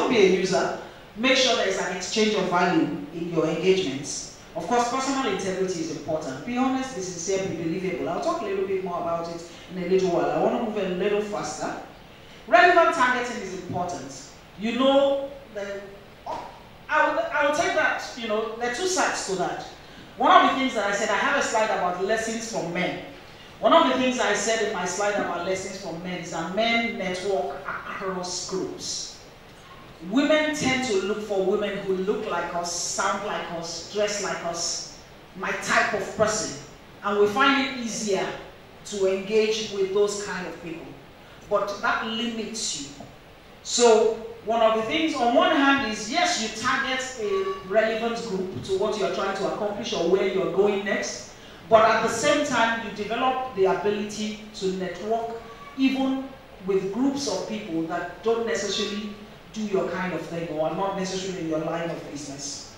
Don't be a user. Make sure there is an exchange of value in your engagements. Of course, personal integrity is important. Be honest, be sincere, be believable. I'll talk a little bit more about it in a little while. I want to move a little faster. Relevant targeting is important. You know, I will take that, you know, there are two sides to that. One of the things that I said, I have a slide about lessons from men. One of the things I said in my slide about lessons from men is that men network across groups. Women tend to look for women who look like us, sound like us, dress like us, my type of person. And we find it easier to engage with those kind of people. But that limits you. So one of the things on one hand is, yes, you target a relevant group to what you're trying to accomplish or where you're going next. But at the same time, you develop the ability to network even with groups of people that don't necessarily do your kind of thing or are not necessarily in your line of business.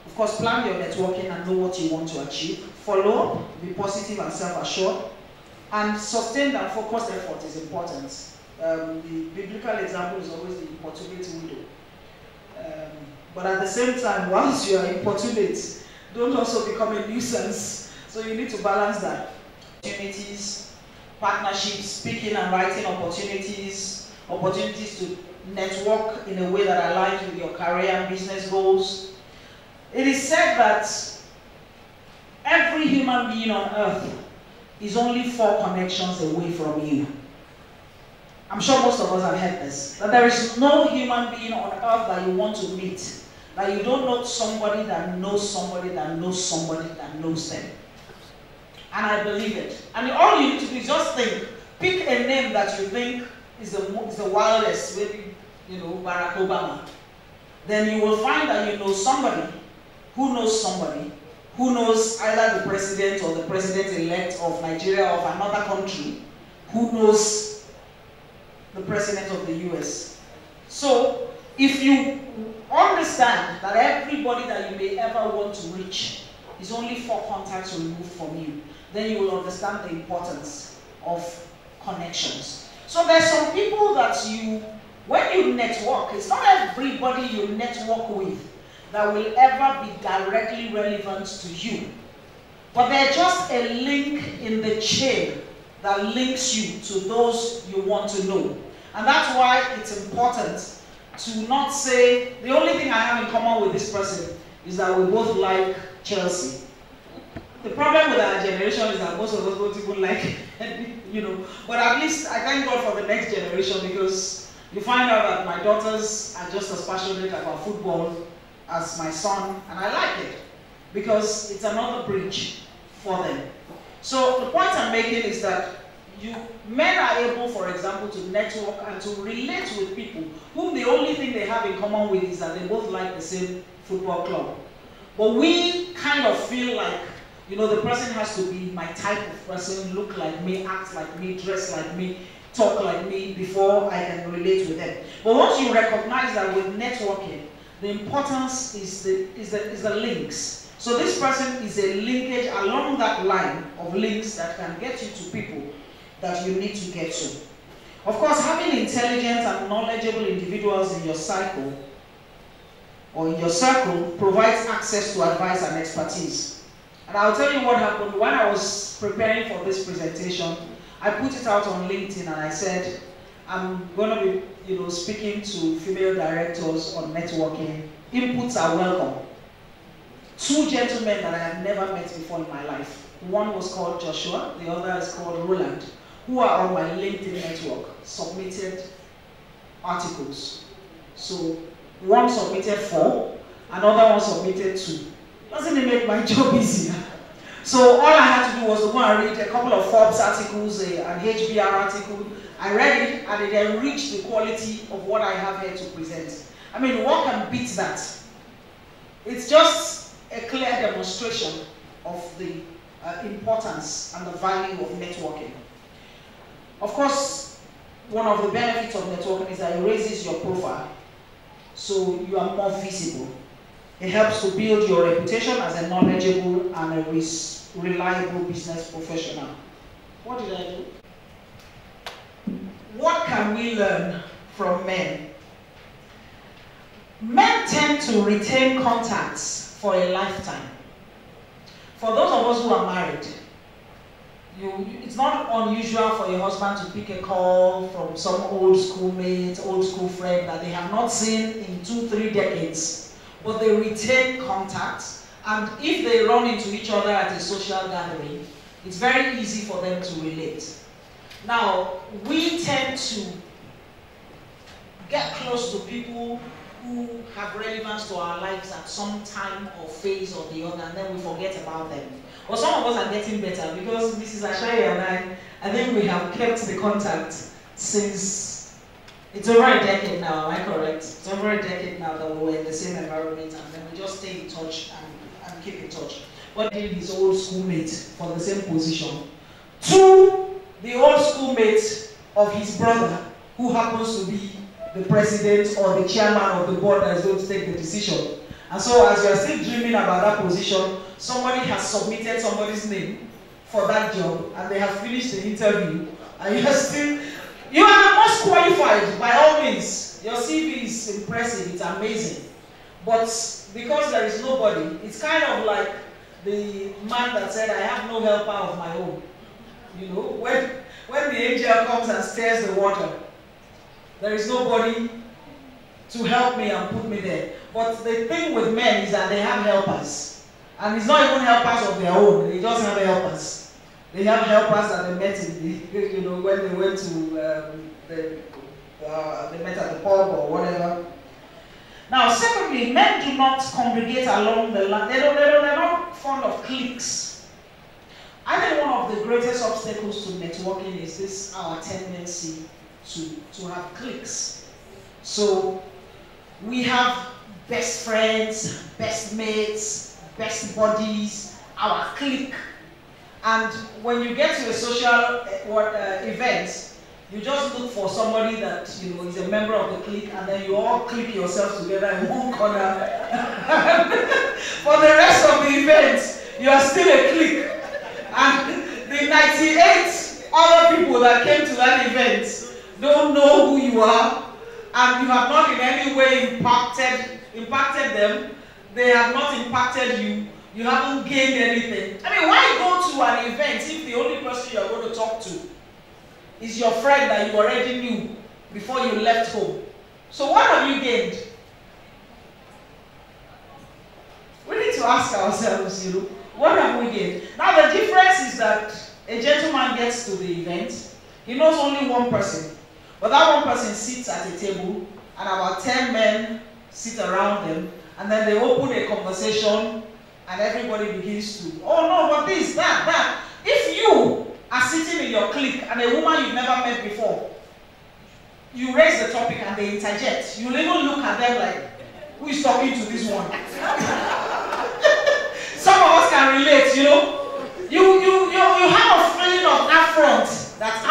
Of course, plan your networking and know what you want to achieve. Follow up, be positive and self-assured, and sustained and focused effort is important. The biblical example is always the importunate widow. But at the same time, once you are importunate, don't also become a nuisance. So you need to balance that. Opportunities, partnerships, speaking and writing opportunities, opportunities to network in a way that aligns with your career and business goals. It is said that every human being on earth is only 4 connections away from you. I'm sure most of us have heard this, that there is no human being on earth that you want to meet, that you don't know somebody that knows somebody that knows somebody that knows them. And I believe it. And all you need to do is just think, pick a name that you think is the wildest, maybe, you know, Barack Obama. Then you will find that you know somebody who knows somebody who knows either the president or the president-elect of Nigeria or of another country who knows the president of the US. So, if you understand that everybody that you may ever want to reach is only 4 contacts removed from you, then you will understand the importance of connections. So there's some people that when you network, it's not everybody you network with that will ever be directly relevant to you. But they're just a link in the chain that links you to those you want to know. And that's why it's important to not say, the only thing I have in common with this person is that we both like Chelsea. The problem with our generation is that most of us don't even like it, you know. But at least I thank God for the next generation, because you find out that my daughters are just as passionate about football as my son, and I like it because it's another bridge for them. So the point I'm making is that men are able, for example, to network and to relate with people whom the only thing they have in common with is that they both like the same football club. But we kind of feel like, you know, the person has to be my type of person, look like me, act like me, dress like me, talk like me before I can relate with them. But once you recognize that with networking, the importance is the links. So this person is a linkage along that line of links that can get you to people that you need to get to. Of course, having intelligent and knowledgeable individuals in your cycle or in your circle provides access to advice and expertise. And I'll tell you what happened when I was preparing for this presentation. I put it out on LinkedIn and I said, I'm going to be, you know, speaking to female directors on networking. Inputs are welcome. 2 gentlemen that I have never met before in my life. One was called Joshua, the other is called Roland, who are on my LinkedIn network, submitted articles. So one submitted 4, another one submitted 2. Doesn't it make my job easier? So all I had to do was to go and read a couple of Forbes articles, an HBR article. I read it and it enriched the quality of what I have here to present. I mean, what can beat that? It's just a clear demonstration of the importance and the value of networking. Of course, one of the benefits of networking is that it raises your profile, so you are more visible. It helps to build your reputation as a knowledgeable and a reliable business professional. What did I do? What can we learn from men? Men tend to retain contacts for a lifetime. For those of us who are married, it's not unusual for your husband to pick a call from some old schoolmate, old school friend that they have not seen in 2-3 decades, but they retain contacts, and if they run into each other at a social gathering, it's very easy for them to relate. Now, we tend to get close to people who have relevance to our lives at some time or phase or the other, and then we forget about them. But some of us are getting better because Mrs. Ashaya and I think we have kept the contact since, it's over a decade now, am I correct? It's over a decade now that we were in the same environment, and then we just stay in touch and keep in touch. But his old schoolmate for the same position, to the old schoolmate of his brother, who happens to be the president or the chairman of the board that is going to take the decision. And so as you are still dreaming about that position, somebody has submitted somebody's name for that job and they have finished the interview, and you are the most qualified by all means. Your CV is impressive, it's amazing. But because there is nobody, it's kind of like the man that said, I have no helper of my own. You know, when the angel comes and stirs the water, there is nobody to help me and put me there. But the thing with men is that they have helpers. And it's not even helpers of their own, they just have helpers. They have helpers that they met in the, you know, when they went to, they met at the pub or whatever. Now, secondly, men do not congregate along the line. They're not fond of cliques. I think one of the greatest obstacles to networking is this, our tendency to have cliques. So we have best friends, best mates, best buddies, our clique. And when you get to a social event, you just look for somebody that, you know, is a member of the clique, and then you all clique yourselves together in one corner. For the rest of the event, you are still a clique. And the 98 other people that came to that event don't know who you are, and you have not in any way impacted them. They have not impacted you. You haven't gained anything. I mean, why go to an event if the only person you are going to talk to is your friend that you already knew before you left home? So what have you gained? We need to ask ourselves, you know, what have we gained? Now the difference is that a gentleman gets to the event, he knows only one person. But that one person sits at a table, and about 10 men sit around them, and then they open a conversation, and everybody begins to, oh no, but this, that. If you are sitting in your clique, and a woman you've never met before, you raise the topic and they interject, you'll even look at them like, who is talking to this one? Some of us can relate, you know. You have a feeling of affront that,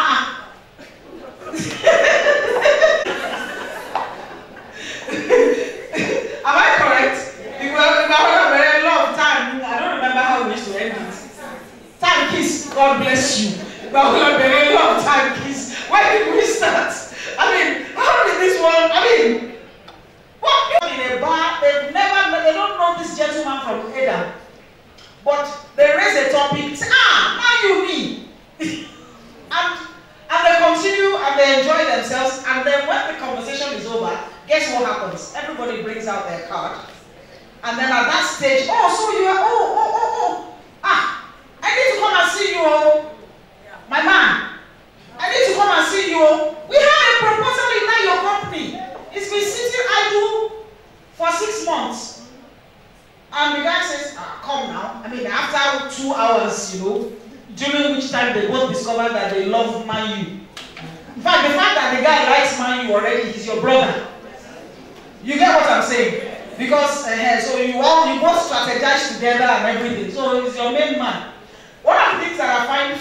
am I correct? We were having a very long time. I don't remember how we used to end it. Time kiss, God bless you. We were having a very long time kiss. Where did we start? I mean, how did this one? I mean, what people in a bar, they don't know this gentleman from Adam. But they raise a topic, say, now you me. And they continue and they enjoy themselves, and then when the conversation is over, guess what happens? Everybody brings out their card, and then at that stage, so you are, I need to come and see you, my man. I need to come and see you. We have a proposal in your company. It's been sitting idle for 6 months. And the guy says, come now. I mean, after 2 hours, you know, during which time they both discovered that they love Man U. In fact, the fact that the guy likes Man U already, he's your brother. You get what I'm saying? Because, so you both strategize together and everything. So he's your main man. One of the things that I find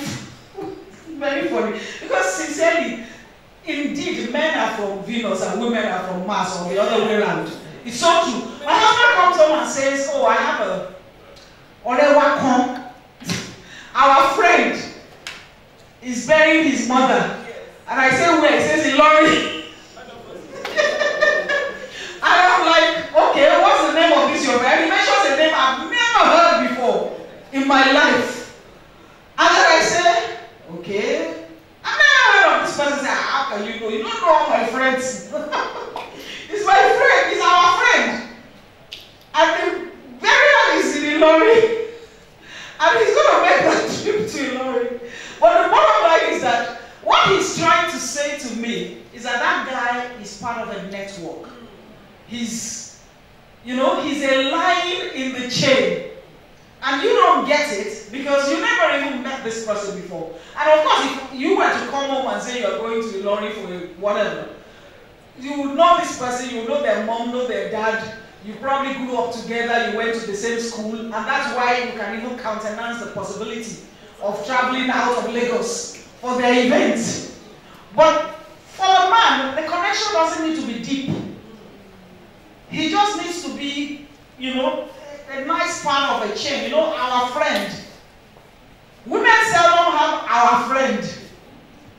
very funny, because sincerely, indeed, men are from Venus and women are from Mars, or the other way around. It's so true. My husband comes home and says, I have a Orewakon. Our friend is burying his mother. And I say, where? He says, in Lorry. And I'm like, He's, you know, he's a line in the chain. And you don't get it because you never even met this person before. And of course, if you were to come home and say you're going to Lorry for whatever, you would know this person, you would know their mom, know their dad, you probably grew up together, you went to the same school, and that's why you can even countenance the possibility of traveling out of Lagos for their event. But for a man, the connection doesn't need to be deep. He just needs to be, you know, a nice part of a chain, you know, our friend. Women seldom have our friend.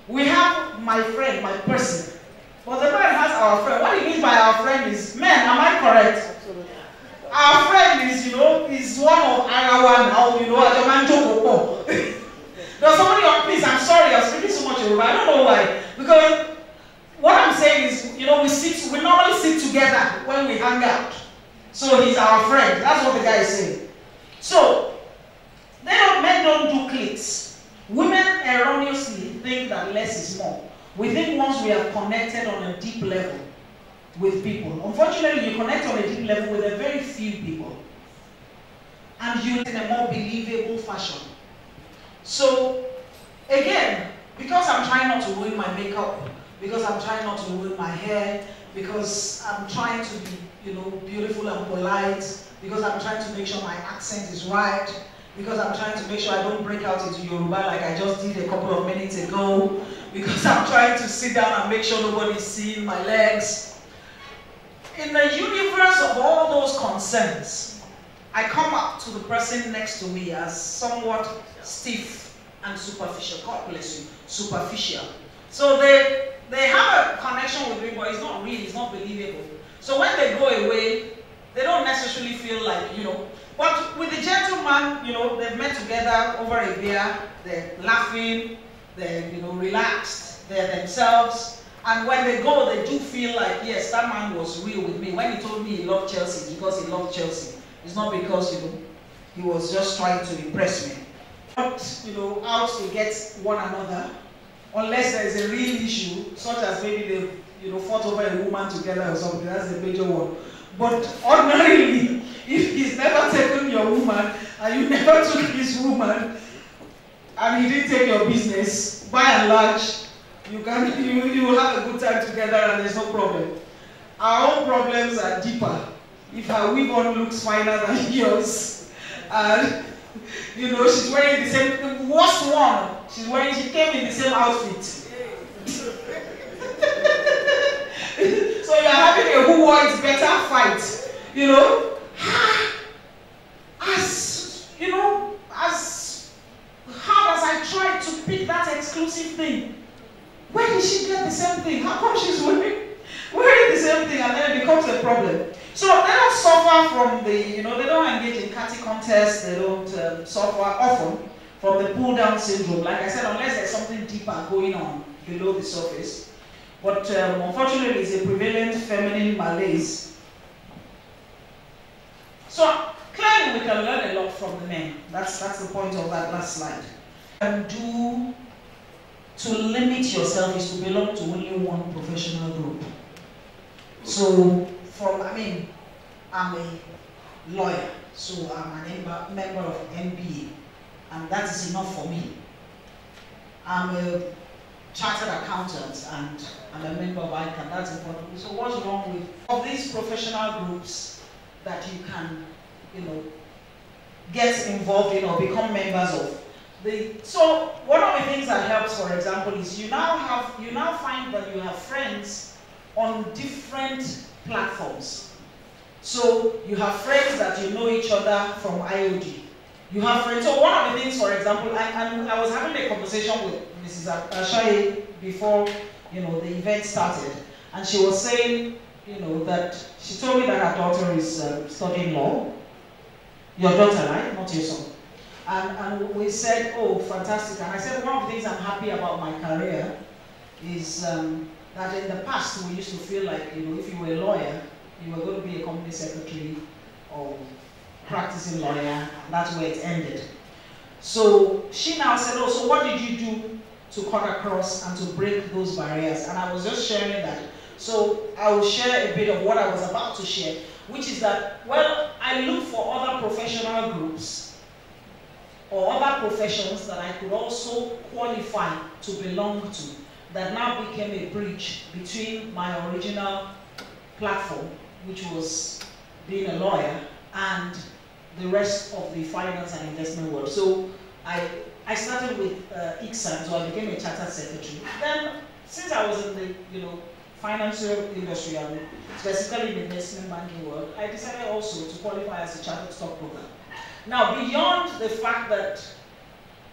We have my friend, my person. But the man has our friend. What he means by our friend is, men, am I correct? Absolutely. Our friend is, you know, is one of our now, you know, Does somebody, please, I'm sorry, I'm speaking so much Yoruba. I don't know why. Because what I'm saying is, you know, we normally sit together when we hang out. So he's our friend. That's what the guy is saying. So, men don't do cliques. Women erroneously think that less is more. We think once we have connected on a deep level with people. Unfortunately, you connect on a deep level with a very few people. And you in a more believable fashion. So, again, because I'm trying not to ruin my makeup, because I'm trying not to ruin my hair, because I'm trying to be, you know, beautiful and polite, because I'm trying to make sure my accent is right, because I'm trying to make sure I don't break out into Yoruba like I just did a couple of minutes ago, because I'm trying to sit down and make sure nobody's seeing my legs. In the universe of all those concerns, I come up to the person next to me as somewhat stiff and superficial. God bless you, superficial. So they have a connection with me, but it's not real, it's not believable. So when they go away, they don't necessarily feel like, you know. But with the gentleman, you know, they've met together over a beer, they're laughing, they're, you know, relaxed, they're themselves. And when they go, they do feel like, yes, that man was real with me. When he told me he loved Chelsea, it's because he loved Chelsea. It's not because, you know, he was just trying to impress me. Not, you know, out to get one another, unless there is a real issue, such as maybe they, you know, fought over a woman together or something. That's the major one. But ordinarily, if he's never taken your woman and you never took his woman, and he didn't take your business, by and large, you will have a good time together and there's no problem. Our own problems are deeper. If her wig on looks finer than yours, and you know she's wearing the same, the worst one, she came in the same outfit. So you're having a who wants better fight, you know. As you know, as hard as I tried to pick that exclusive thing, where did she get the same thing? How come she's wearing the same thing, and then it becomes a problem? So they don't suffer from the, you know, they don't engage in catty contests, they don't suffer often from the pull down syndrome. Like I said, unless there's something deeper going on below the surface. But unfortunately, it's a prevalent feminine malaise. So clearly, we can learn a lot from the men. That's the point of that last slide. And to limit yourself is to belong to only one professional group. So, I'm a lawyer, so I'm a member of NBA, and that is enough for me. I'm a chartered accountant, and I'm a member of ICANN, that's important. So what's wrong with all these professional groups that you can, you know, get involved in or become members of? So one of the things that helps, for example, is you now find that you have friends on different platforms. So you have friends that you know each other from IOD. You have friends. So one of the things, for example, and I was having a conversation with Mrs. Ashaye before, you know, the event started, and she was saying, you know, that she told me that her daughter is studying law. Your daughter, right? Not your son. And we said, oh, fantastic. And I said, one of the things I'm happy about my career is that in the past we used to feel like, you know, if you were a lawyer, you were going to be a company secretary or practicing lawyer, and that's where it ended. So she now said, oh, so what did you do to cut across and to break those barriers? And I was just sharing that So I will share a bit of what I was about to share, which is that, well, I look for other professional groups or other professions that I could also qualify to belong to, that now became a bridge between my original platform, which was being a lawyer, and the rest of the finance and investment world. So I started with ICSAN, so I became a chartered secretary. Then, since I was in the financial industry and specifically in the investment banking world, I decided also to qualify as a chartered stockbroker. Now, beyond the fact that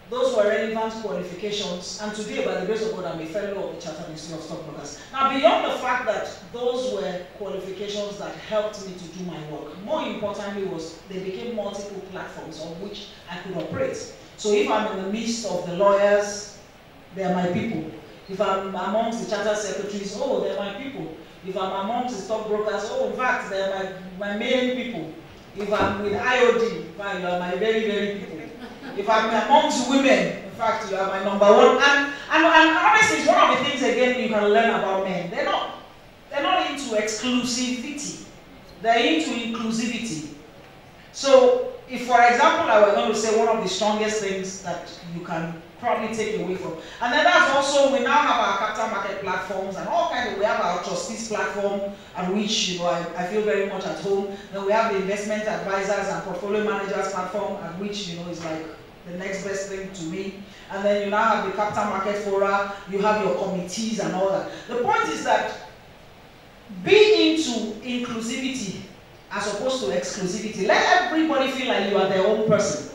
those were relevant qualifications, and today, by the grace of God, I'm a fellow of the Chartered Institute of Stockbrokers. Now, beyond the fact that those were qualifications that helped me to do my work, more importantly was they became multiple platforms on which I could operate. So if I'm in the midst of the lawyers, they are my people. If I'm amongst the chartered secretaries, oh, they're my people. If I'm amongst the stockbrokers, oh, in fact, they're my main people. If I'm with IOD, fine, you are my very, very people. If I'm amongst women, in fact, you are my number one. And honestly, it's one of the things, again, you can learn about men. They're not into exclusivity. They're into inclusivity. So, if, for example, I were going to say one of the strongest things that you can probably take away from, and then that's also, we now have our capital market platforms and all kinds of, we have our trustees platform at which, I feel very much at home. Then we have the investment advisors and portfolio managers platform at which, is like the next best thing to me. And then you now have the capital market fora, you have your committees and all that. The point is that be into inclusivity as opposed to exclusivity. Let everybody feel like you are their own person.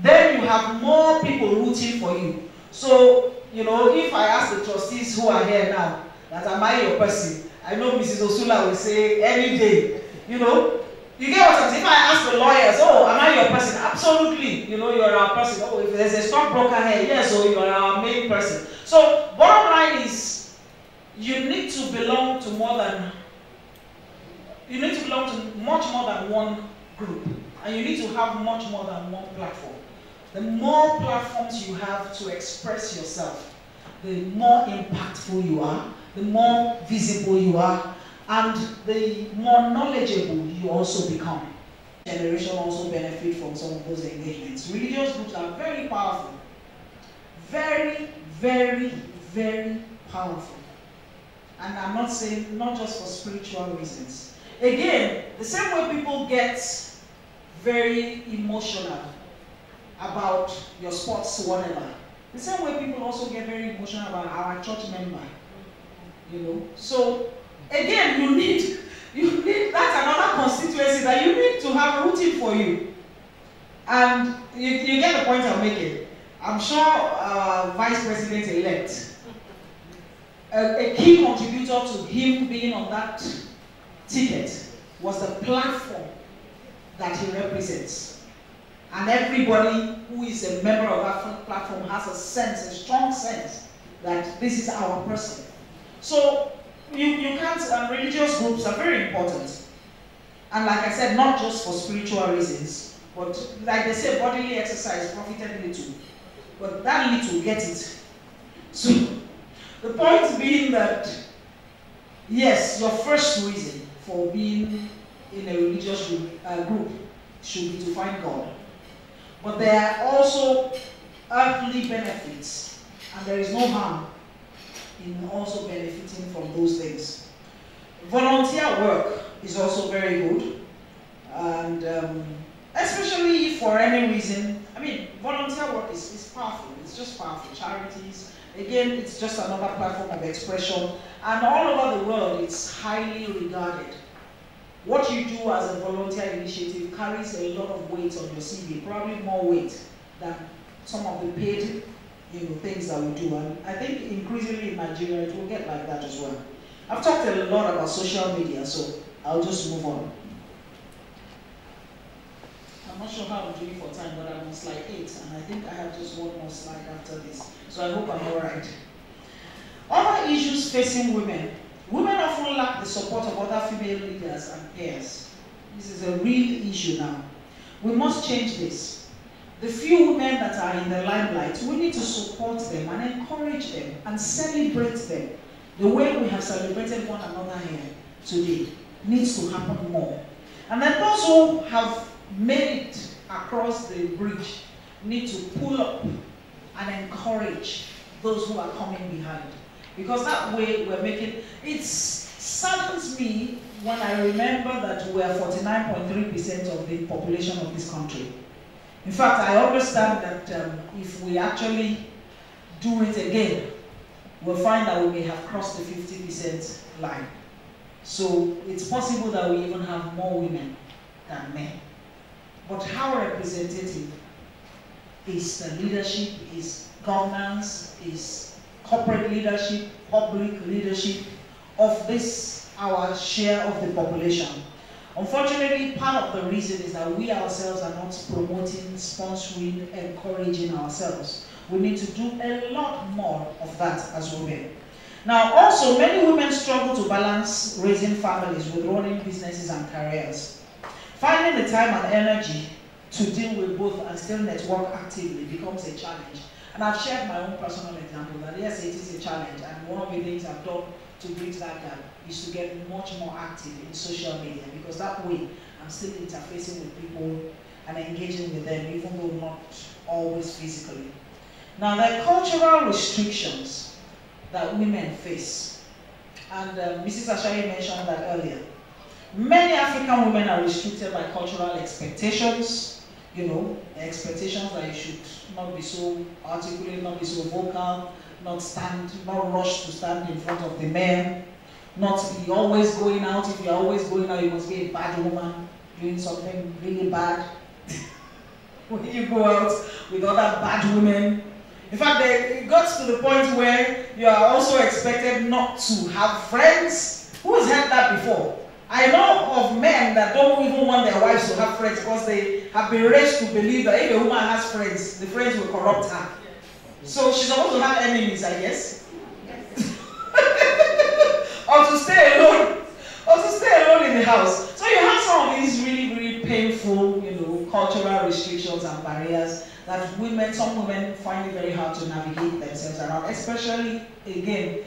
Then you have more people rooting for you. So, if I ask the trustees who are here now, that am I your person? I know Mrs. Osula will say any day, you get what I'm saying? If I ask the lawyers, oh, am I your person? Absolutely, you're our person. Oh, if there's a stockbroker here, yes, so you are our main person. So, bottom line is, you need to belong to much more than one group. And you need to have much more than one platform. The more platforms you have to express yourself, the more impactful you are, the more visible you are, and the more knowledgeable you also become. Generation also benefit from some of those engagements. Religious groups are very powerful. Very, very, very powerful. And I'm not saying not just for spiritual reasons. Again, the same way people get very emotional about your sports, whatever. The same way people also get very emotional about our church member. So again, you need that's another constituency that you need to have rooting for you. And you get the point I'm making. I'm sure Vice President-elect, a key contributor to him being on that ticket was the platform that he represents. And everybody who is a member of that platform has a strong sense that this is our person. So you can't, religious groups are very important. And like I said, not just for spiritual reasons, but like they say, bodily exercise profited little. But that little, get it. So the point being that, yes, your first reason for being in a religious group should be to find God. But there are also earthly benefits, and there is no harm in also benefiting from those things. Volunteer work is also very good, and especially for any reason. I mean, volunteer work is powerful. It's just powerful. Charities, again, it's just another platform of expression, and all over the world, it's highly regarded. What you do as a volunteer initiative carries a lot of weight on your CV, probably more weight than some of the paid things that we do. And I think increasingly in Nigeria, it will get like that as well. I've talked a lot about social media, so I'll just move on. I'm not sure how I'm doing for time, but I'm on slide 8, and I think I have just one more slide after this. So I hope I'm all right. Other issues facing women. Women often lack the support of other female leaders and peers. This is a real issue now. We must change this. The few women that are in the limelight, we need to support them and encourage them and celebrate them. The way we have celebrated one another here today needs to happen more. And then those who have made it across the bridge need to pull up and encourage those who are coming behind. Because that way we're making, it saddens me when I remember that we are 49.3% of the population of this country. In fact, I understand that if we actually do it again, we'll find that we may have crossed the 50% line. So it's possible that we even have more women than men. But how representative is the leadership, is governance, is corporate leadership, public leadership of this, our share of the population? Unfortunately, part of the reason is that we ourselves are not promoting, sponsoring, encouraging ourselves. We need to do a lot more of that as women. Now, also, many women struggle to balance raising families with running businesses and careers. Finding the time and energy to deal with both and still network actively becomes a challenge. And I've shared my own personal example that yes, it is a challenge, and one of the things I've done to bridge that gap is to get much more active in social media, because that way I'm still interfacing with people and engaging with them, even though not always physically. Now, there are cultural restrictions that women face, and Mrs. Ashaye mentioned that earlier. Many African women are restricted by cultural expectations, you know, expectations that you should not be so articulate, not be so vocal, not rush to stand in front of the men, not be always going out. If you're always going out, you must be a bad woman doing something really bad. When you go out with other bad women. In fact, it got to the point where you are also expected not to have friends. Who has heard that before? I know of men that don't even want their wives to have friends because they have been raised to believe that if a woman has friends, the friends will corrupt her. So she's supposed to have enemies, I guess. Or to stay alone. Or to stay alone in the house. So you have some of these really, really painful, you know, cultural restrictions and barriers that some women find it very hard to navigate themselves around, especially, again,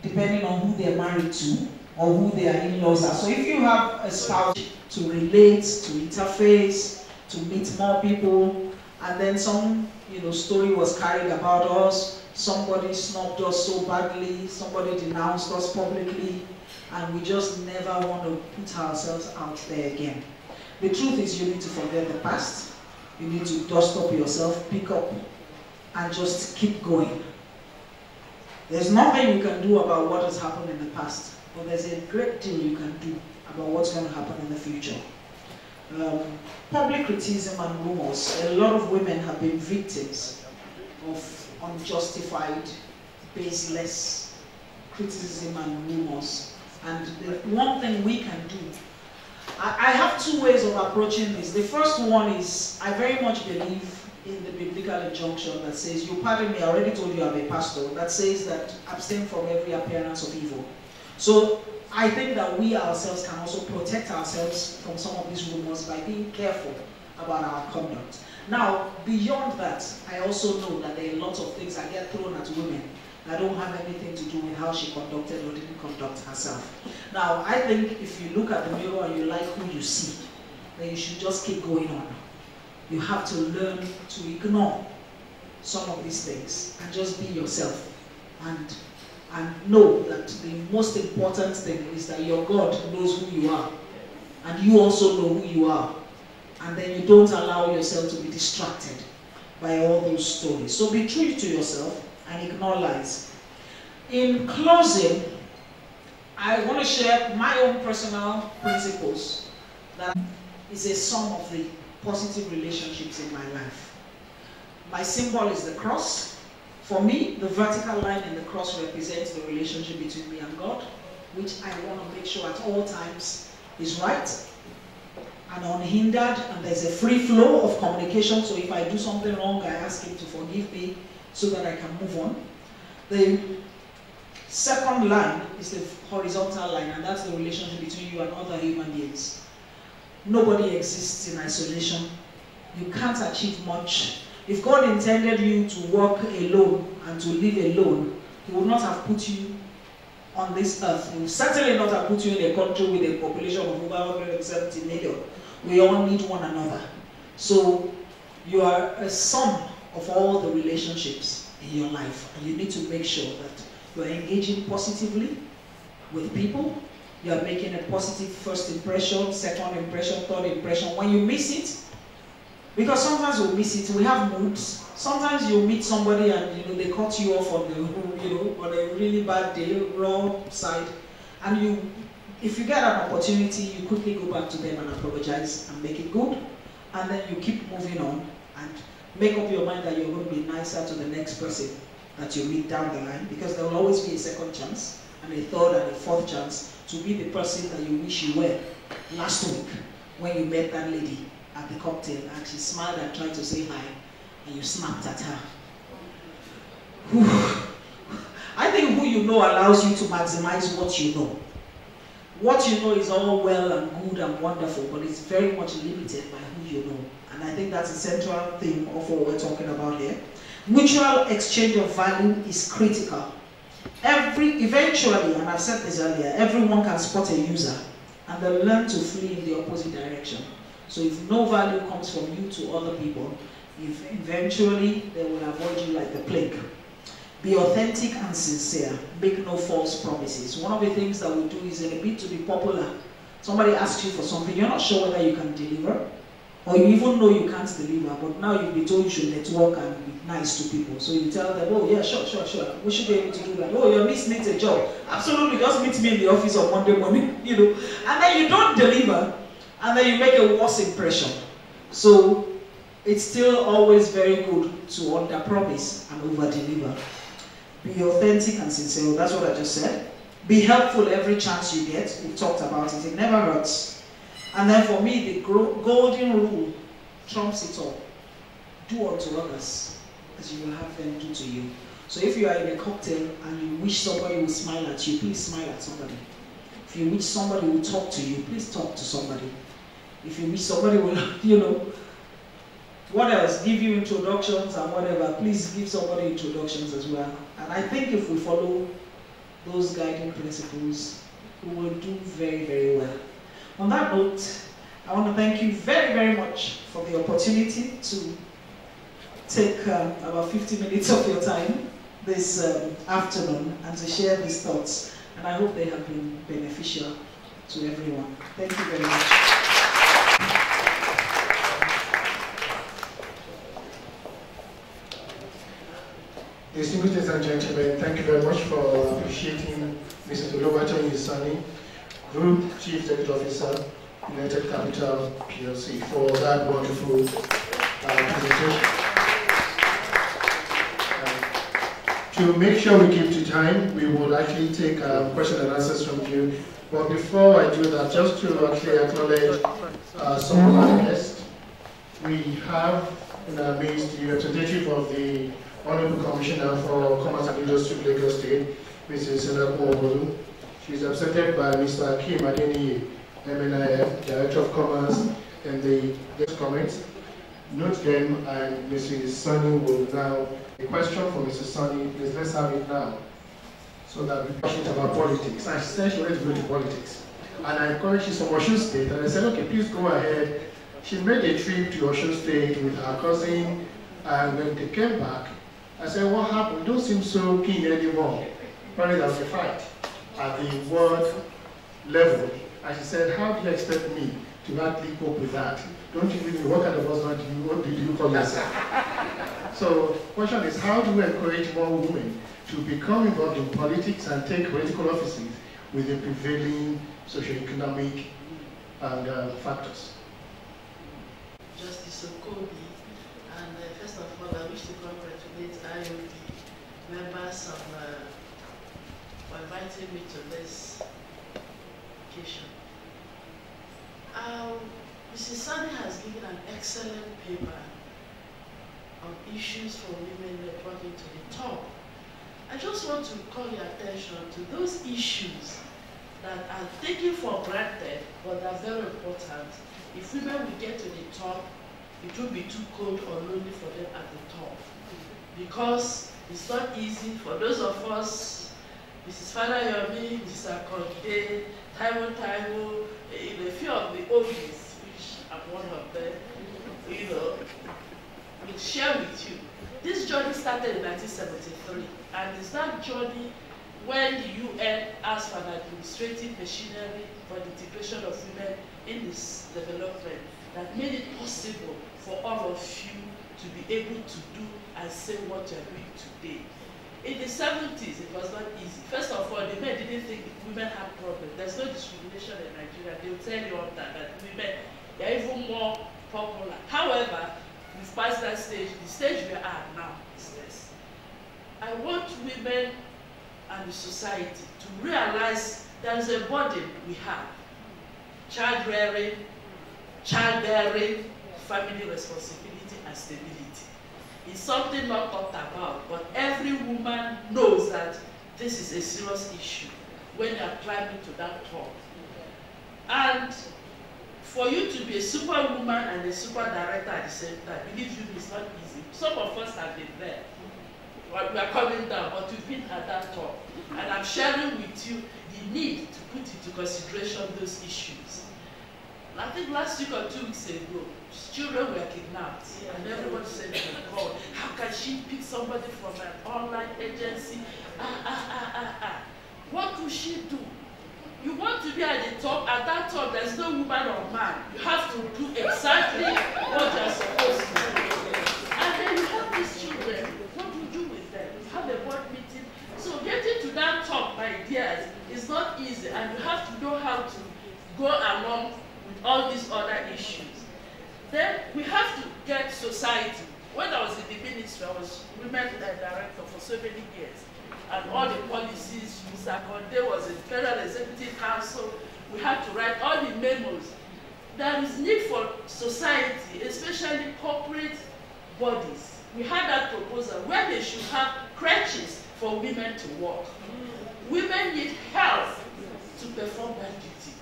depending on who they're married to or who their in-laws are. So if you have a spouse to relate, to interface, to meet more people, and then some, you know, story was carried about us, somebody snubbed us so badly, somebody denounced us publicly, and we just never want to put ourselves out there again. The truth is, you need to forget the past. You need to dust up yourself, pick up, and just keep going. There's nothing you can do about what has happened in the past, but there's a great deal you can do about what's going to happen in the future. Public criticism and rumors. A lot of women have been victims of unjustified, baseless criticism and rumors. And the one thing we can do, I have two ways of approaching this. The first one is, I very much believe in the biblical injunction that says, you pardon me, I already told you I'm a pastor, that says that abstain from every appearance of evil. So I think that we ourselves can also protect ourselves from some of these rumors by being careful about our conduct. Now, beyond that, I also know that there are lots of things that get thrown at women that don't have anything to do with how she conducted or didn't conduct herself. Now, I think if you look at the mirror and you like who you see, then you should just keep going on. You have to learn to ignore some of these things and just be yourself. And know that the most important thing is that your God knows who you are. And you also know who you are. And then you don't allow yourself to be distracted by all those stories. So be true to yourself and ignore lies. In closing, I want to share my own personal principles that is a sum of the positive relationships in my life. My symbol is the cross. For me, the vertical line in the cross represents the relationship between me and God, which I want to make sure at all times is right and unhindered, and there's a free flow of communication. So if I do something wrong, I ask Him to forgive me so that I can move on. The second line is the horizontal line, and that's the relationship between you and other human beings. Nobody exists in isolation. You can't achieve much. If God intended you to walk alone and to live alone, He would not have put you on this earth. We certainly not have put you in a country with a population of over 170 million. We all need one another. So you are a sum of all the relationships in your life, and you need to make sure that you are engaging positively with people. You are making a positive first impression, second impression, third impression. When you miss it, because sometimes we miss it, we have moods. Sometimes you meet somebody and they cut you off on the on a really bad day, wrong side, and if you get an opportunity, you quickly go back to them and apologize and make it good, and then you keep moving on and make up your mind that you're going to be nicer to the next person that you meet down the line, because there will always be a second chance and a third and a fourth chance to be the person that you wish you were last week when you met that lady at the cocktail and she smiled and tried to say hi and you snapped at her. Whew. I think who you know allows you to maximize what you know. What you know is all well and good and wonderful, but it's very much limited by who you know. And I think that's the central theme of what we're talking about here. Mutual exchange of value is critical. Eventually, and I've said this earlier, everyone can spot a user and they'll learn to flee in the opposite direction. So if no value comes from you to other people, eventually they will avoid you like the plague. Be authentic and sincere. Make no false promises. One of the things that we do is in a bid to be popular. Somebody asks you for something, you're not sure whether you can deliver, or you even know you can't deliver, but now you've been told you should network and be nice to people. So you tell them, oh yeah, sure. We should be able to do that. Oh, your niece needs a job. Absolutely, just meet me in the office on Monday morning, And then you don't deliver, and then you make a worse impression. So it's still always very good to under-promise and over-deliver. Be authentic and sincere. That's what I just said. Be helpful every chance you get. We've talked about it. It never hurts. And then for me, the golden rule trumps it all. Do unto others as you will have them do to you. So if you are in a cocktail and you wish somebody will smile at you, please smile at somebody. If you wish somebody will talk to you, please talk to somebody. If you wish somebody will, what else? Give you introductions and whatever. Please give somebody introductions as well. And I think if we follow those guiding principles, we will do very, very well. On that note, I want to thank you very, very much for the opportunity to take about 50 minutes of your time this afternoon and to share these thoughts. And I hope they have been beneficial to everyone. Thank you very much. Distinguished ladies and gentlemen, thank you very much for appreciating Mrs. Oluwatoyin Isani, Group Chief Executive Officer, United Capital PLC, for that wonderful presentation. To make sure we keep to time, we will actually take questions and answers from you. But before I do that, just to actually acknowledge some of our guests, we have in our midst the representative of the Honorable Commissioner for Commerce and Industry of Lagos State, Mrs. Senako. She is represented by Mr. Kim Adeni, MNIF, Director of Commerce, and the guest comments. Note them, and Mrs. Sunny will now. A question for Mrs. Sunny, please let's have it now, so that we talk about politics. And she said she wanted to go to politics. And I encouraged her from Osun State, and I said, okay, please go ahead. She made a trip to Osun State with her cousin, and when they came back, I said, what happened? You don't seem so keen anymore. Apparently there was a fight at the world level. And she said, how do you expect me to actually cope with that? Don't you really, what kind of husband do you call yourself? So the question is, how do we encourage more women to become involved in politics and take political offices with the prevailing socioeconomic factors? Justice Okobi, and first of all, I wish to congratulate IOD members for inviting me to this occasion. Mrs. Sani has given an excellent paper on issues for women networking to the top. I just want to call your attention to those issues that are taken for granted, but are very important. If women will get to the top, it will be too cold or lonely for them at the top. Because it's not easy for those of us Mrs. Fadayomi, Mrs. Akonde, Taiwo, a few of the oldies, which I'm one of them, will share with you. This journey started in 1973, and it's that journey when the UN asked for an administrative machinery for the integration of women in this development that made it possible for all of you to be able to do and say what you're doing today. In the 70s, it was not easy. First of all, the men didn't think women had problems. There's no discrimination in Nigeria. They'll tell you all that women are even more popular. However, we've passed that stage. The stage we are now is this. I want women and the society to realize there is a burden we have. Child rearing, childbearing, family responsibility and stability. It's something not talked about, but every woman knows that this is a serious issue when you are climbing to that top. And for you to be a superwoman and a super director at the same time, believe you me, it's not easy. Some of us have been there. We are coming down, but we've been at that top. And I'm sharing with you the need to put into consideration those issues. I think last week or 2 weeks ago, children were kidnapped, and everyone said, oh God, how can she pick somebody from an online agency? What could she do? You want to be at the top, at that top, there's no woman or man. You have to do exactly what you're supposed to do. And then you have these children, what do you do with them? You have a board meeting. So getting to that top, my dears, is not easy, and you have to know how to go along with all these other issues. Then we have to get society. When I was in the ministry, I was women director for so many years. And all the policies, Mr. Conde was in Federal Executive Council. We had to write all the memos. There is need for society, especially corporate bodies. We had that proposal where they should have crutches for women to work. Women need help to perform that duty.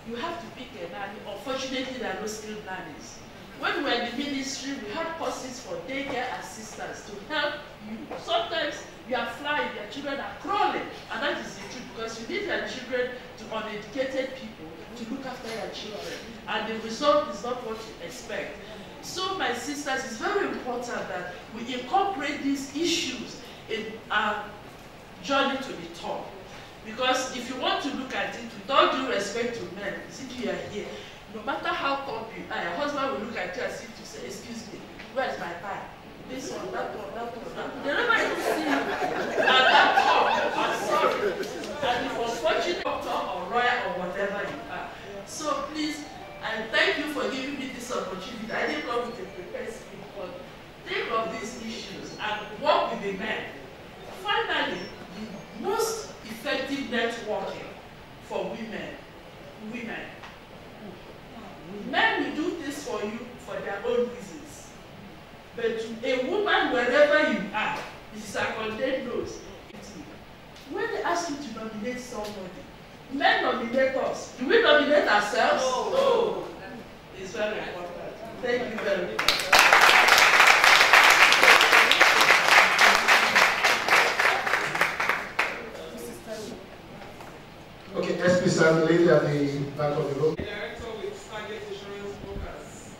You have to pick a nanny. Unfortunately, there are no skilled nannies. When we were in the ministry, we had courses for daycare assistants to help you. Sometimes you are flying, your children are crawling, and that is the truth, because you need your children to uneducated people to look after your children, and the result is not what you expect. So, my sisters, it's very important that we incorporate these issues in our journey to the top. Because if you want to look at it with all due respect to men, since you are here, no matter how top you are, your husband will look at you as if to say, excuse me, where's my tie? This one, that one, that one, that one. They never even see you at that top. I'm sorry. And if unfortunate doctor or lawyer or whatever you are. So please, and thank you for giving me this opportunity. I didn't come with a prepared speech, but think of these issues and work with the men. Finally, the most effective networking for women. Men will do this for you for their own reasons. But to a woman, wherever you are, Mrs. Akonde knows. When they ask you to nominate somebody, men nominate us. Do we nominate ourselves? No. It's very important. Thank you very much. Okay, SP Sam, lady at the back of the room. Director with Target Insurance Brokers.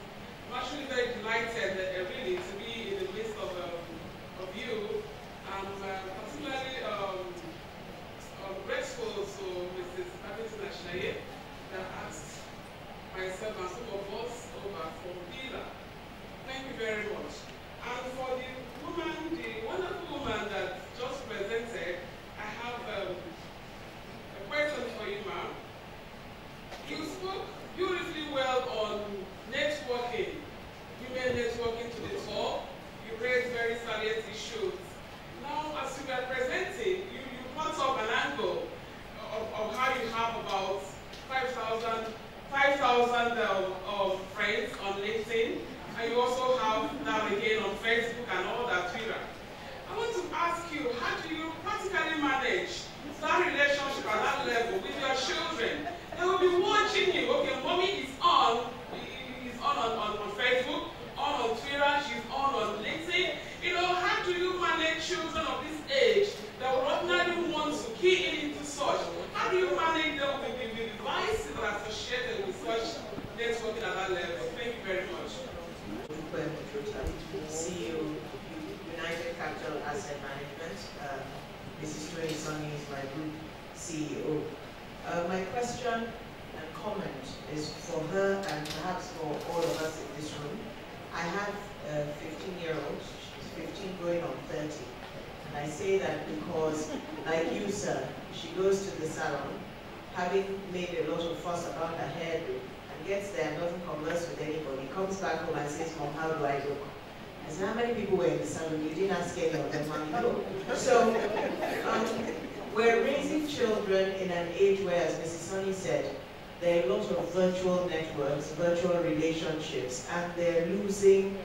I'm actually very delighted really to be in the midst of you, and particularly grateful to Mrs. Abington Ashaye that asked myself and some of us over for Villa. Thank you very much. And for the woman, the wonderful woman that just presented, I have a question for you, ma'am. You spoke beautifully well on networking, women networking to the top. You raised very salient issues. Now, as you were presenting, you brought up an angle of how you have about 5,000 friends on LinkedIn, and you also have that again on Facebook and all that Twitter. I want to ask you, how do you practically manage that relationship at that level with your children? They will be watching you. Okay, mommy is on Facebook, on Twitter, she's on LinkedIn. You know, how do you manage children of this age that would ordinarily want to keep Asset Management. Mrs. Tony Sonny is my group CEO. My question and comment is for her and perhaps for all of us in this room. I have a 15-year-old, she's 15 going on 30. And I say that because, like you, sir, she goes to the salon, having made a lot of fuss about her hair, and gets there and doesn't converse with anybody, comes back home and says, Mom, how do I look? I said, how many people were in the salon? You didn't ask any of them how you look. So, we're raising children in an age where, as Mrs. Sonny said, there are a lot of virtual networks, virtual relationships, and they're losing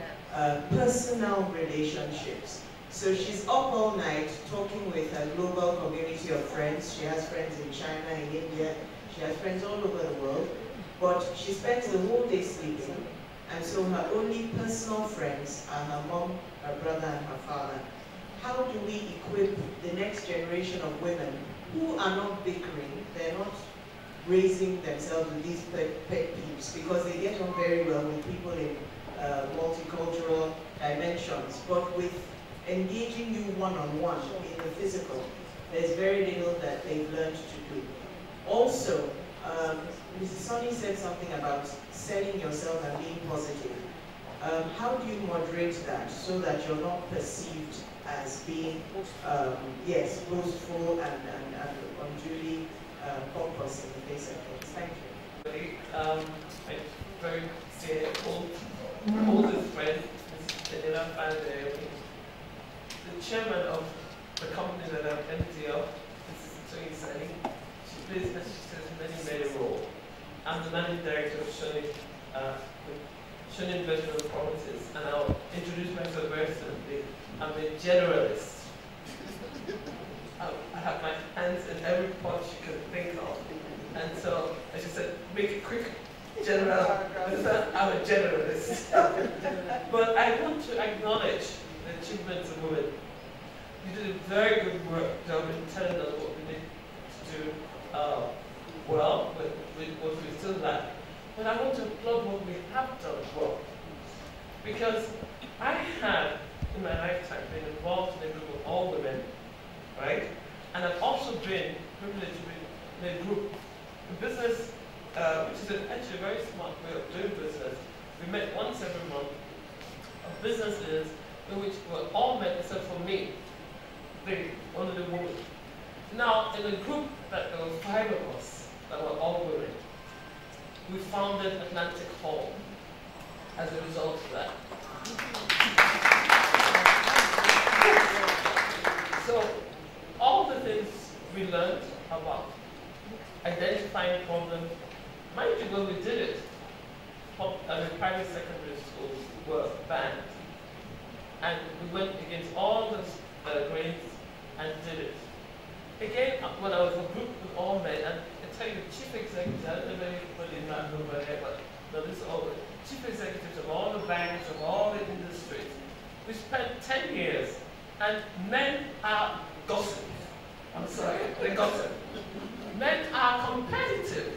personal relationships. So she's up all night talking with her global community of friends. She has friends in China, in India, she has friends all over the world, but she spends the whole day sleeping. And so her only personal friends are her mom, her brother, and her father. How do we equip the next generation of women who are not bickering, they're not raising themselves with these pet peeves, because they get on very well with people in multicultural dimensions, but with engaging you one-on-one in the physical, there's very little that they've learned to do. Also, Mrs. Sonny said something about selling yourself and being positive. How do you moderate that so that you're not perceived as being, yes, boastful and unduly pompous in the face of things? Thank you. My very dear oldest friend, the chairman of the company that I'm MD of, Mrs. Tony Sonny. She plays, as she says, many roles. I'm the managing director of Shoni Investment Properties, and I'll introduce myself very simply. I'm a generalist. I have my hands in every pot you can think of. And so, as you said, make it quick, general. I'm a generalist. But I want to acknowledge the achievements of women. You did a very good job in telling us what we need to do well, but what we still lack. But I want to applaud what we have done well. Because I have, in my lifetime, been involved in a group of all women, right? And I've also been privileged to be in a group, a business, which is actually a very smart way of doing business. We met once every month of businesses in which we're all met except for me, only the woman. Now, in a group that there were 5 of us that were all women, we founded Atlantic Hall as a result of that. So, all the things we learned about identifying problems, mind you, when we did it, private secondary schools were banned. And we went against all the grades and did it. Again, when I was a group with all men, and I tell you, the chief executives, I don't know if anybody not know about it, but no, this is all the chief executives of all the banks, of all the industries. We spent 10 years, and men are gossip. I'm sorry, they gossip. Men are competitive,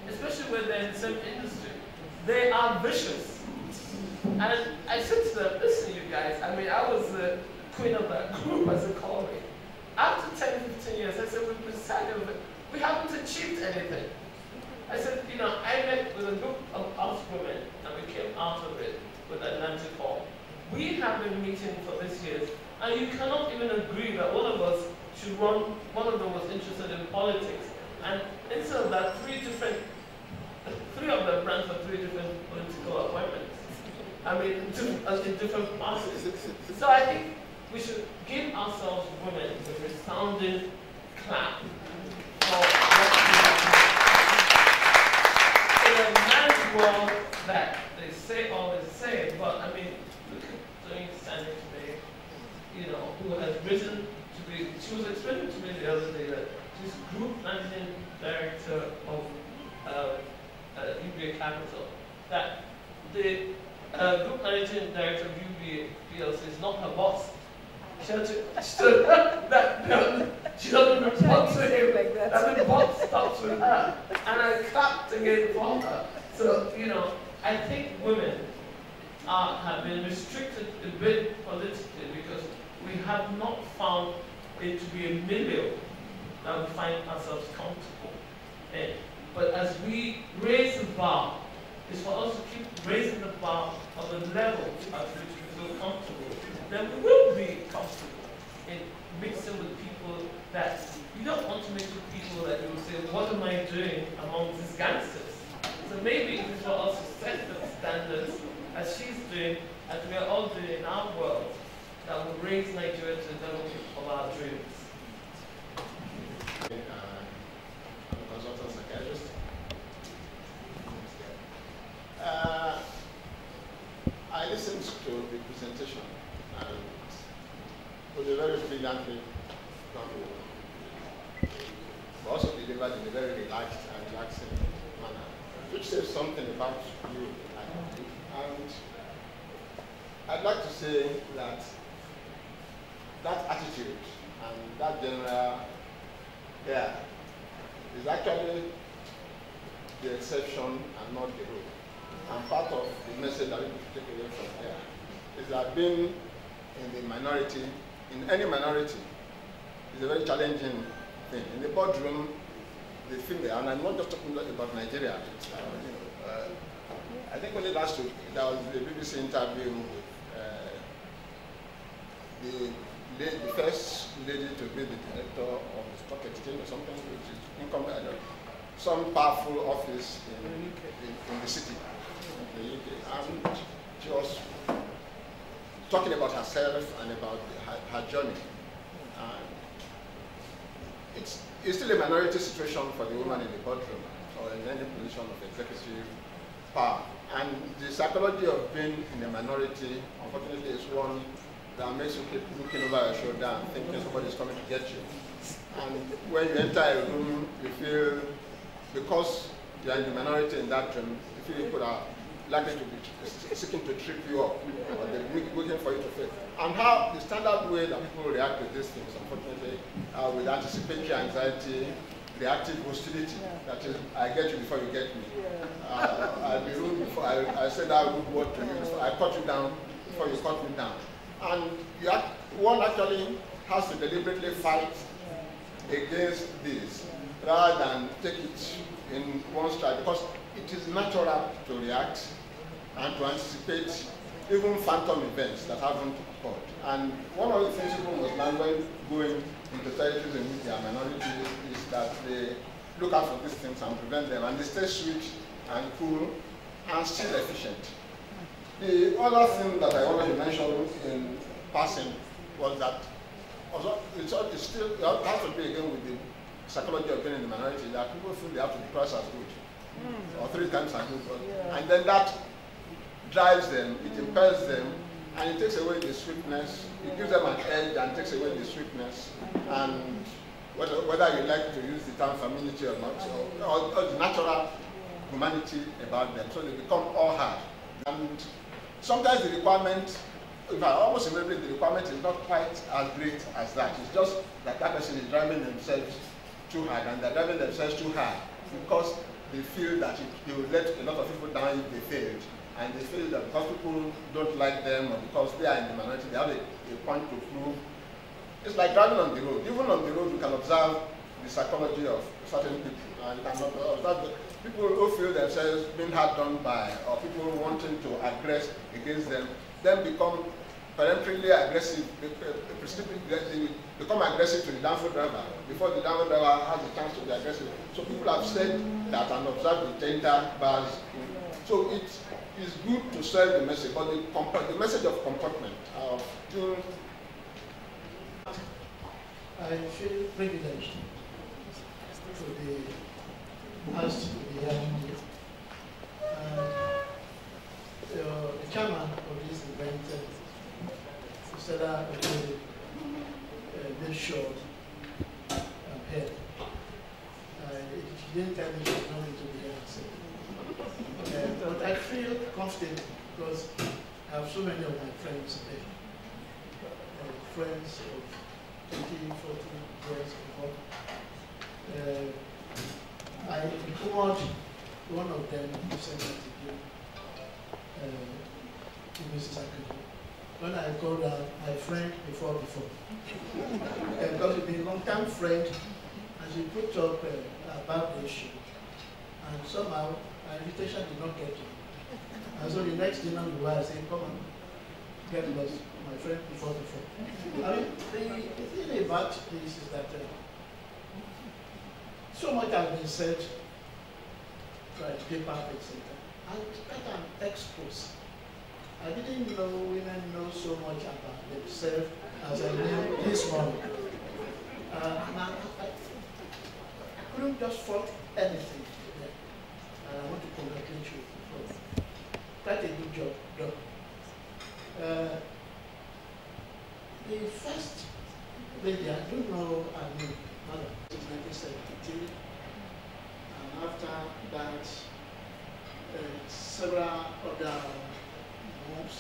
especially when they're in the same industry. They are vicious. And I said to them, listen, you guys, I mean, I was the queen of that group, as they call me. After 10, 15 years, I said, we've decided we haven't achieved anything. I said, you know, I met with a group of us women, and we came out of it with Atlantic Hall. We have been meeting for this year, and you cannot even agree that one of us should run, one of them was interested in politics. And instead of that, 3 of them ran for 3 different political appointments. I mean, in different parties. So I think we should give ourselves women a resounding clap for what we have done. In a man's world that they say all they say, but I mean, look at Tony standing today, you know, who has risen to be, she was explaining to me the other day that she's group managing director of UBA Capital, that the group managing director of UBA PLC is not her boss. She doesn't report to him. That the boss stops with her. And I clapped again for her. So, you know, I think women have been restricted a bit politically because we have not found it to be a milieu that we find ourselves comfortable in. But as we raise the bar, it's for us to keep raising the bar of the level at which we feel comfortable. Then we will be comfortable in mixing with people that you don't want to mix with people that you will say, what am I doing among these gangsters? So maybe it is for us to set the standards as she's doing, as we are all doing in our world, that will raise Nigeria to the level of our dreams. I'm a consultant psychiatrist. I listened to the presentation and it was a very brilliantly done, but also delivered in a very relaxed and relaxing manner, which says something about you, I think. And I'd like to say that that attitude and that general is actually the exception and not the rule. And part of the message that we should take away from here is that being in the minority, in any minority, is a very challenging thing. In the boardroom, the female, and I'm not just talking about Nigeria, I think only last week there was a BBC interview with the first lady to be the director of the stock exchange or something, which is income, some powerful office in the city, in the UK. And she was talking about herself and about her journey. It's still a minority situation for the woman in the boardroom or in any position of executive power. And the psychology of being in a minority, unfortunately, is one that makes you keep looking over your shoulder and thinking somebody's coming to get you. And when you enter a room, you feel, because you are in the minority in that room, you feel people are likely to be seeking to trip you up, or they're looking for you to fail. And how the standard way that people react to these things, unfortunately, with anticipatory anxiety, reactive hostility, that is, I get you before you get me. I'll be rude before I said that rude word to you, so I cut you down before you cut me down. And one actually has to deliberately fight against this rather than take it in one stride, because it is natural to react and to anticipate even phantom events that haven't occurred. And one of the things people must learn when going into territories in which they are minorities is that they look out for these things and prevent them, and they stay sweet and cool and still efficient. The other thing that I wanted to mention in passing was that it has to be again with the psychology of being in the minority, that people feel they have to be twice as good or 3 times as good. And then that drives them, it impels them, and it takes away the sweetness. It gives them an edge and takes away the sweetness. And whether you like to use the term femininity or not, or the natural humanity about them, so they become all hard. And sometimes the requirement, in fact, almost invariably, the requirement is not quite as great as that. It's just that that person is driving themselves too hard, and they're driving themselves too hard because they feel that they will let a lot of people down if they failed. And they feel that because people don't like them or because they are in the minority, they have a point to prove. It's like driving on the road. Even on the road, you can observe the psychology of certain people. And you can observe people who feel themselves being hard done by, or people wanting to aggress against them, then become peremptorily aggressive, they become aggressive to the downfall driver before the downfall driver has a chance to be aggressive. So people have said that and observed the gender bars. So it is good to sell the message, but the message of comportment, of doing. I feel privileged to be asked to be here today. The chairman of this event, Mr. made sure I'm here. He didn't tell me he was not going to be here. But I feel confident because I have so many of my friends there. Friends of 20, 40 years before. I implored one of them to send me to Mrs. Akadu. when I called my friend before. Because we've been a long-time friend, and she put up about the issue. And somehow, my invitation did not get to me. And so the next dinner we were, I said, come on, get us, my friend before. I mean, the thing about this is that so much has been said by paper, etc. And that an expose. I didn't know women know so much about themselves as I knew this morning. And I couldn't just fault anything there. And I want to congratulate you for quite a good job done. The first lady, I don't know her name, mother, is 1973. And after that, several other moves